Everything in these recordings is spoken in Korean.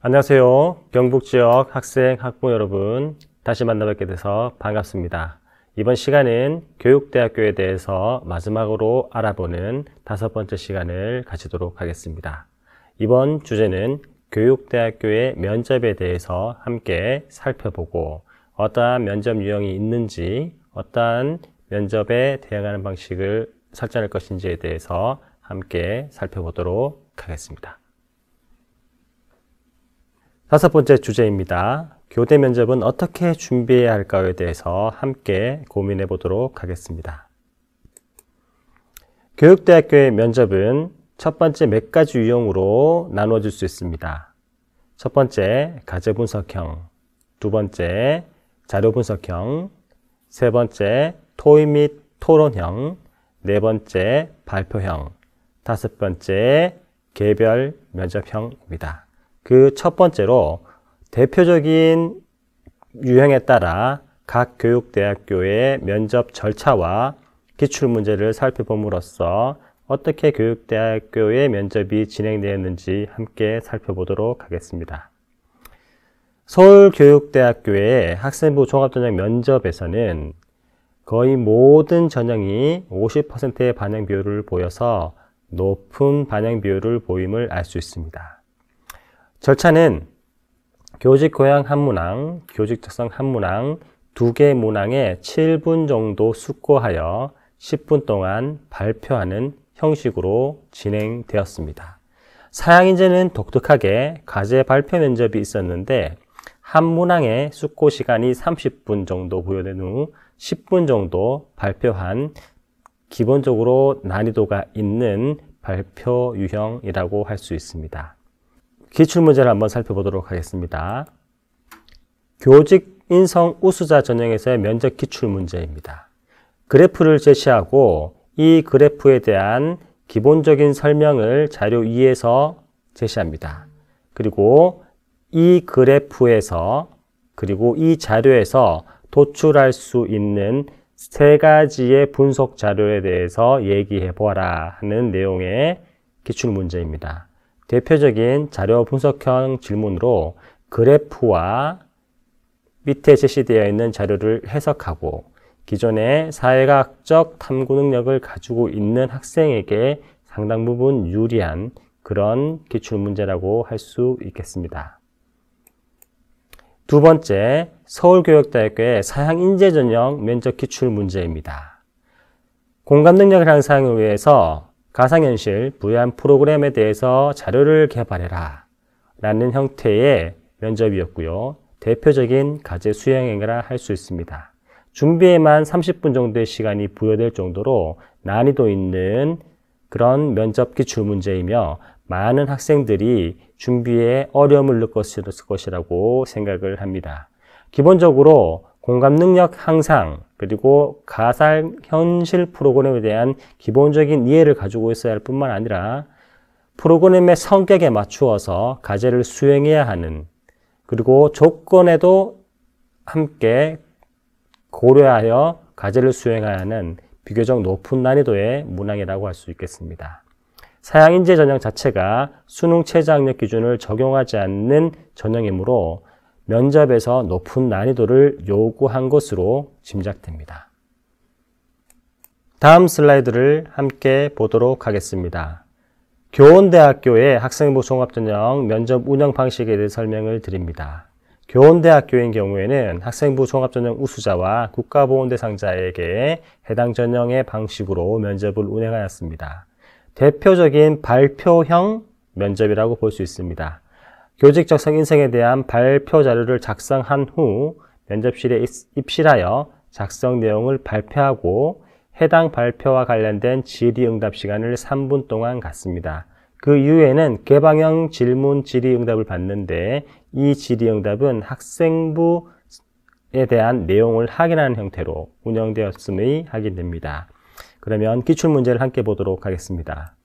안녕하세요. 경북지역 학생, 학부모 여러분, 다시 만나뵙게 돼서 반갑습니다. 이번 시간은 교육대학교에 대해서 마지막으로 알아보는 5번째 시간을 가지도록 하겠습니다. 이번 주제는 교육대학교의 면접에 대해서 함께 살펴보고 어떠한 면접 유형이 있는지, 어떠한 면접에 대응하는 방식을 설정할 것인지에 대해서 함께 살펴보도록 하겠습니다. 5번째 주제입니다. 교대 면접은 어떻게 준비해야 할까에 대해서 함께 고민해 보도록 하겠습니다. 교육대학교의 면접은 첫 번째 몇 가지 유형으로 나누어질 수 있습니다. 첫 번째, 과제 분석형, 두 번째, 자료 분석형, 세 번째, 토의 및 토론형, 네 번째, 발표형, 다섯 번째, 개별 면접형입니다. 그 첫 번째로 대표적인 유형에 따라 각 교육대학교의 면접 절차와 기출문제를 살펴봄으로써 어떻게 교육대학교의 면접이 진행되었는지 함께 살펴보도록 하겠습니다. 서울교육대학교의 학생부 종합전형 면접에서는 거의 모든 전형이 50%의 반영 비율을 보여서 높은 반영 비율을 보임을 알 수 있습니다. 절차는 교직 고양 한 문항, 교직 작성 한 문항, 2개 문항에 7분 정도 숙고하여 10분 동안 발표하는 형식으로 진행되었습니다. 사양인재는 독특하게 과제 발표 면접이 있었는데 한 문항의 숙고 시간이 30분 정도 부여된 후 10분 정도 발표한 기본적으로 난이도가 있는 발표 유형이라고 할 수 있습니다. 기출문제를 한번 살펴보도록 하겠습니다. 교직 인성 우수자 전형에서의 면접 기출문제입니다. 그래프를 제시하고 이 그래프에 대한 기본적인 설명을 자료 2에서 제시합니다. 그리고 이 그래프에서 그리고 이 자료에서 도출할 수 있는 3가지의 분석 자료에 대해서 얘기해 보아라 하는 내용의 기출문제입니다. 대표적인 자료 분석형 질문으로 그래프와 밑에 제시되어 있는 자료를 해석하고 기존의 사회과학적 탐구 능력을 가지고 있는 학생에게 상당 부분 유리한 그런 기출문제라고 할 수 있겠습니다. 두 번째, 서울교육대학교의 사양인재 전형 면접 기출문제입니다. 공감 능력을 향상하기 위해서 가상현실, VR 프로그램에 대해서 자료를 개발해라 라는 형태의 면접이었고요. 대표적인 과제 수행이라 할 수 있습니다. 준비에만 30분 정도의 시간이 부여될 정도로 난이도 있는 그런 면접 기출 문제이며 많은 학생들이 준비에 어려움을 느꼈을 것이라고 생각을 합니다. 기본적으로 공감 능력 향상 그리고 가상현실 프로그램에 대한 기본적인 이해를 가지고 있어야 할 뿐만 아니라 프로그램의 성격에 맞추어서 과제를 수행해야 하는 그리고 조건에도 함께 고려하여 과제를 수행해야 하는 비교적 높은 난이도의 문항이라고 할 수 있겠습니다. 사양인재 전형 자체가 수능 최저학력 기준을 적용하지 않는 전형이므로 면접에서 높은 난이도를 요구한 것으로 짐작됩니다. 다음 슬라이드를 함께 보도록 하겠습니다. 교원대학교의 학생부 종합전형 면접 운영 방식에 대해 설명을 드립니다. 교원대학교인 경우에는 학생부 종합전형 우수자와 국가보훈 대상자에게 해당 전형의 방식으로 면접을 운행하였습니다. 대표적인 발표형 면접이라고 볼 수 있습니다. 교직 적성 인성에 대한 발표 자료를 작성한 후 면접실에 입실하여 작성 내용을 발표하고 해당 발표와 관련된 질의응답 시간을 3분 동안 갖습니다. 그 이후에는 개방형 질문 질의응답을 받는데 이 질의응답은 학생부에 대한 내용을 확인하는 형태로 운영되었음이 확인됩니다. 그러면 기출문제를 함께 보도록 하겠습니다.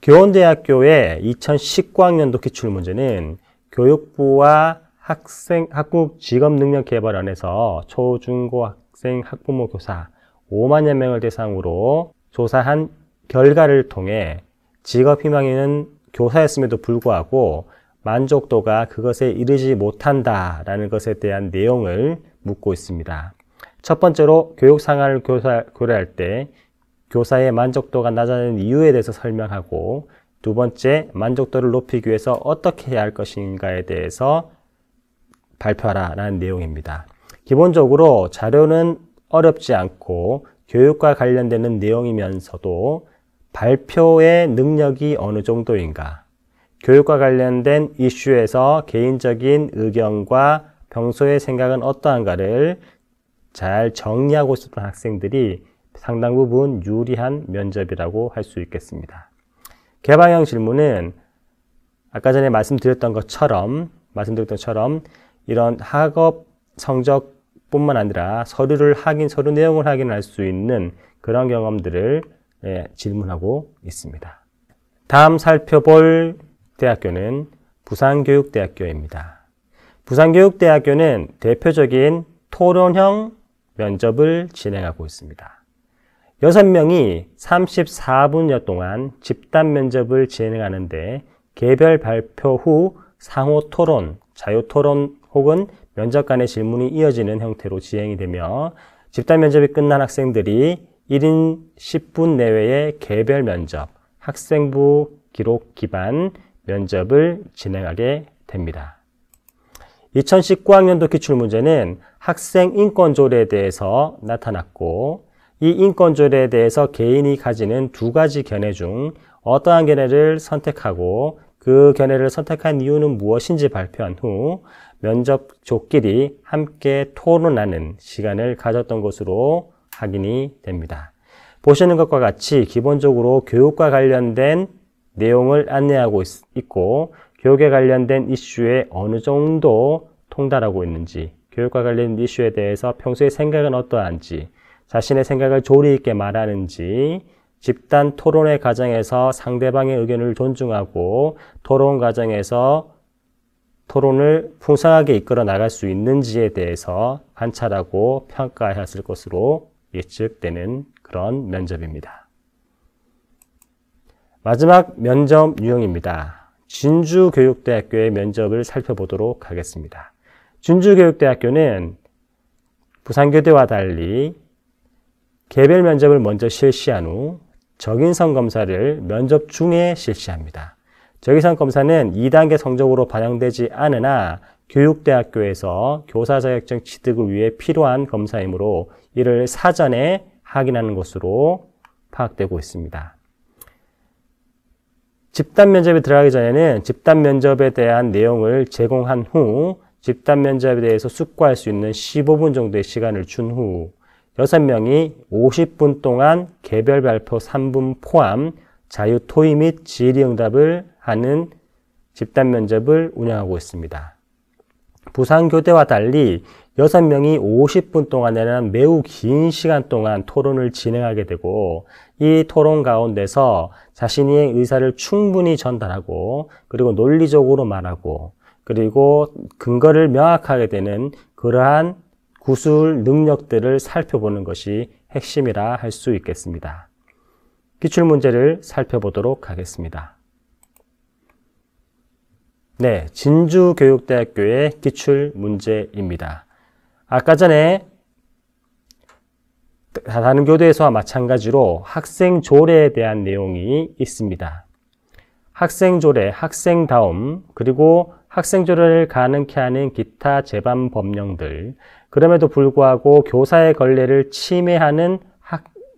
교원대학교의 2019학년도 기출문제는 교육부와 학국직업능력개발원에서 초중고학생 학부모 교사 5만여 명을 대상으로 조사한 결과를 통해 직업 희망에는 교사였음에도 불구하고 만족도가 그것에 이르지 못한다라는 것에 대한 내용을 묻고 있습니다. 첫 번째로 교육 상황을 고려할 때 교사의 만족도가 낮아지는 이유에 대해서 설명하고, 두 번째, 만족도를 높이기 위해서 어떻게 해야 할 것인가에 대해서 발표하라는 내용입니다. 기본적으로 자료는 어렵지 않고 교육과 관련되는 내용이면서도 발표의 능력이 어느 정도인가, 교육과 관련된 이슈에서 개인적인 의견과 평소의 생각은 어떠한가를 잘 정리하고 있었던 학생들이 상당 부분 유리한 면접이라고 할 수 있겠습니다. 개방형 질문은 아까 전에 말씀드렸던 것처럼 이런 학업 성적뿐만 아니라 서류 내용을 확인할 수 있는 그런 경험들을 질문하고 있습니다. 다음 살펴볼 대학교는 부산교육대학교입니다. 부산교육대학교는 대표적인 토론형 면접을 진행하고 있습니다. 6명이 34분여 동안 집단 면접을 진행하는데, 개별 발표 후 상호 토론, 자유 토론 혹은 면접 간의 질문이 이어지는 형태로 진행이 되며, 집단 면접이 끝난 학생들이 1인 10분 내외의 개별 면접, 학생부 기록 기반 면접을 진행하게 됩니다. 2019학년도 기출문제는 학생 인권조례에 대해서 나타났고, 이 인권조례에 대해서 개인이 가지는 두 가지 견해 중 어떠한 견해를 선택하고 그 견해를 선택한 이유는 무엇인지 발표한 후 면접조끼리 함께 토론하는 시간을 가졌던 것으로 확인이 됩니다. 보시는 것과 같이 기본적으로 교육과 관련된 내용을 안내하고 있고, 교육에 관련된 이슈에 어느 정도 통달하고 있는지, 교육과 관련된 이슈에 대해서 평소의 생각은 어떠한지, 자신의 생각을 조리 있게 말하는지, 집단 토론의 과정에서 상대방의 의견을 존중하고 토론 과정에서 토론을 풍성하게 이끌어 나갈 수 있는지에 대해서 관찰하고 평가했을 것으로 예측되는 그런 면접입니다. 마지막 면접 유형입니다. 진주교육대학교의 면접을 살펴보도록 하겠습니다. 진주교육대학교는 부산교대와 달리 개별 면접을 먼저 실시한 후 적인성 검사를 면접 중에 실시합니다. 적인성 검사는 2단계 성적으로 반영되지 않으나 교육대학교에서 교사 자격증 취득을 위해 필요한 검사이므로 이를 사전에 확인하는 것으로 파악되고 있습니다. 집단 면접에 들어가기 전에는 집단 면접에 대한 내용을 제공한 후 집단 면접에 대해서 숙고할 수 있는 15분 정도의 시간을 준 후 6명이 50분 동안 개별 발표 3분 포함 자유 토의 및 질의응답을 하는 집단 면접을 운영하고 있습니다. 부산교대와 달리 6명이 50분 동안에는 매우 긴 시간 동안 토론을 진행하게 되고, 이 토론 가운데서 자신의 의사를 충분히 전달하고, 그리고 논리적으로 말하고, 그리고 근거를 명확하게 되는 그러한 구술 능력들을 살펴보는 것이 핵심이라 할 수 있겠습니다. 기출문제를 살펴보도록 하겠습니다. 네, 진주교육대학교의 기출문제입니다. 아까 전에 다른 교대에서와 마찬가지로 학생조례에 대한 내용이 있습니다. 학생조례, 학생다움, 그리고 학생조례를 가능케 하는 기타 제반 법령들, 그럼에도 불구하고 교사의 권리를 침해하는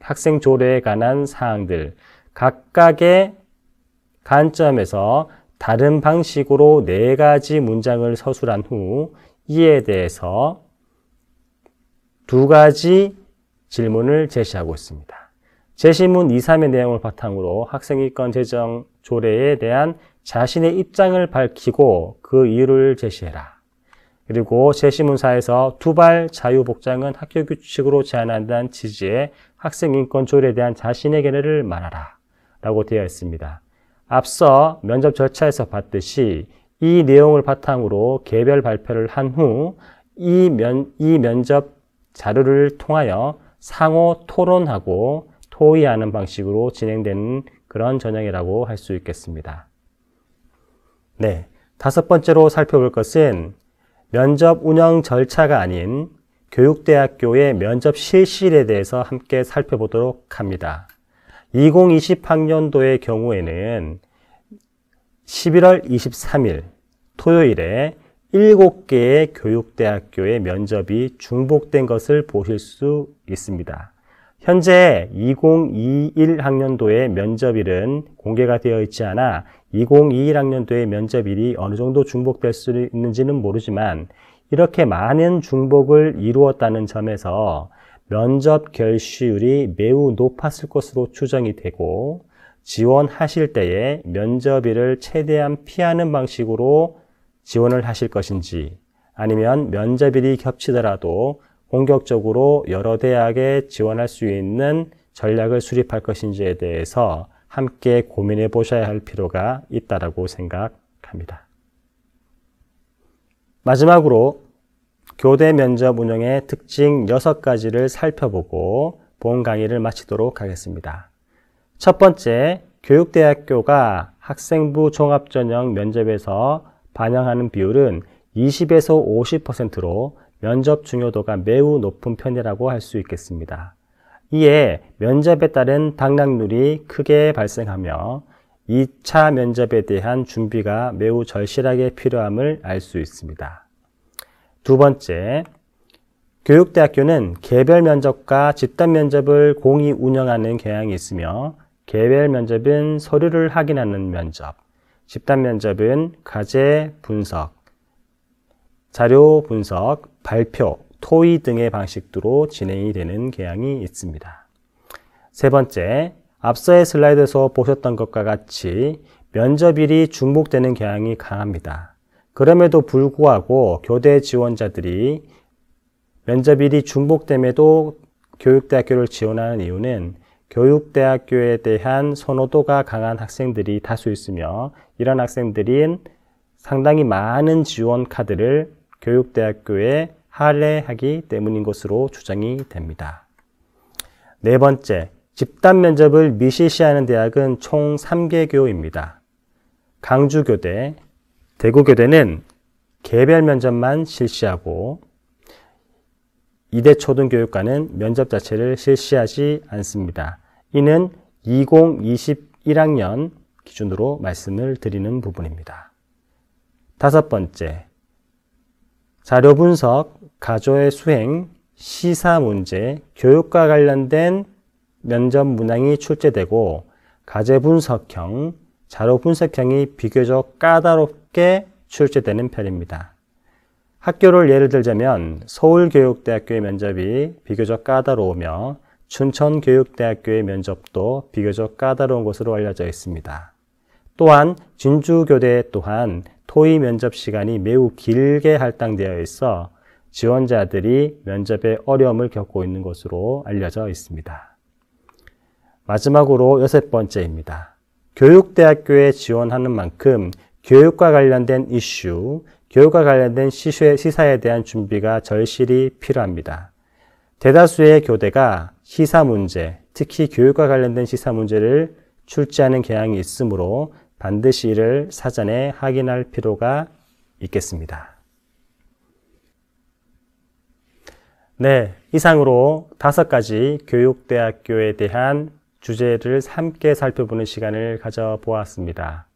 학생조례에 관한 사항들, 각각의 관점에서 다른 방식으로 4가지 문장을 서술한 후 이에 대해서 2가지 질문을 제시하고 있습니다. 제시문 2, 3의 내용을 바탕으로 학생인권 제정 조례에 대한 자신의 입장을 밝히고 그 이유를 제시해라. 그리고 제시문 4에서 두발 자유복장은 학교 규칙으로 제한한다는 취지의 학생인권 조례에 대한 자신의 견해를 말하라 라고 되어 있습니다. 앞서 면접 절차에서 봤듯이 이 내용을 바탕으로 개별 발표를 한 후 이 면접 자료를 통하여 상호 토론하고 토의하는 방식으로 진행되는 그런 전형이라고 할 수 있겠습니다. 네, 다섯 번째로 살펴볼 것은 면접 운영 절차가 아닌 교육대학교의 면접 실시에 대해서 함께 살펴보도록 합니다. 2020학년도의 경우에는 11월 23일 토요일에 7개의 교육대학교의 면접이 중복된 것을 보실 수 있습니다. 현재 2021학년도의 면접일은 공개가 되어 있지 않아 2021학년도의 면접일이 어느 정도 중복될 수 있는지는 모르지만 이렇게 많은 중복을 이루었다는 점에서 면접 결시율이 매우 높았을 것으로 추정이 되고 지원하실 때에 면접일을 최대한 피하는 방식으로 지원을 하실 것인지 아니면 면접일이 겹치더라도 공격적으로 여러 대학에 지원할 수 있는 전략을 수립할 것인지에 대해서 함께 고민해 보셔야 할 필요가 있다고 생각합니다. 마지막으로 교대 면접 운영의 특징 6가지를 살펴보고 본 강의를 마치도록 하겠습니다. 첫 번째, 교육대학교가 학생부 종합전형 면접에서 반영하는 비율은 20에서 50%로 면접 중요도가 매우 높은 편이라고 할 수 있겠습니다. 이에 면접에 따른 당락률이 크게 발생하며 2차 면접에 대한 준비가 매우 절실하게 필요함을 알 수 있습니다. 두 번째, 교육대학교는 개별 면접과 집단 면접을 공히 운영하는 경향이 있으며 개별 면접은 서류를 확인하는 면접, 집단 면접은 과제 분석, 자료 분석, 발표, 토의 등의 방식으로 진행이 되는 경향이 있습니다. 세 번째, 앞서의 슬라이드에서 보셨던 것과 같이 면접일이 중복되는 경향이 강합니다. 그럼에도 불구하고 교대 지원자들이 면접일이 중복됨에도 교육대학교를 지원하는 이유는 교육대학교에 대한 선호도가 강한 학생들이 다수 있으며 이런 학생들은 상당히 많은 지원 카드를 교육대학교에 할애하기 때문인 것으로 추정이 됩니다. 네 번째, 집단 면접을 미시시하는 대학은 총 3개교입니다. 강주교대, 대구교대는 개별 면접만 실시하고 이대초등교육과는 면접 자체를 실시하지 않습니다. 이는 2021학년 기준으로 말씀을 드리는 부분입니다. 다섯 번째, 자료 분석, 가조의 수행, 시사 문제, 교육과 관련된 면접 문항이 출제되고 과제 분석형, 자료 분석형이 비교적 까다롭게 출제되는 편입니다. 학교를 예를 들자면 서울교육대학교의 면접이 비교적 까다로우며 춘천교육대학교의 면접도 비교적 까다로운 것으로 알려져 있습니다. 또한 진주교대 또한 토의 면접 시간이 매우 길게 할당되어 있어 지원자들이 면접에 어려움을 겪고 있는 것으로 알려져 있습니다. 마지막으로 여섯 번째입니다. 교육대학교에 지원하는 만큼 교육과 관련된 이슈, 교육과 관련된 시사에 대한 준비가 절실히 필요합니다. 대다수의 교대가 시사 문제, 특히 교육과 관련된 시사 문제를 출제하는 경향이 있으므로 반드시 이를 사전에 확인할 필요가 있겠습니다. 네, 이상으로 5가지 교육대학교에 대한 주제를 함께 살펴보는 시간을 가져보았습니다.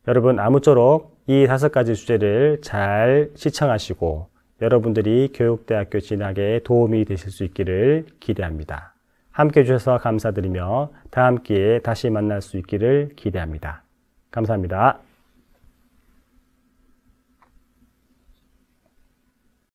여러분 아무쪼록 이 5가지 주제를 잘 시청하시고 여러분들이 교육대학교 진학에 도움이 되실 수 있기를 기대합니다. 함께 해주셔서 감사드리며 다음 기회에 다시 만날 수 있기를 기대합니다. 감사합니다.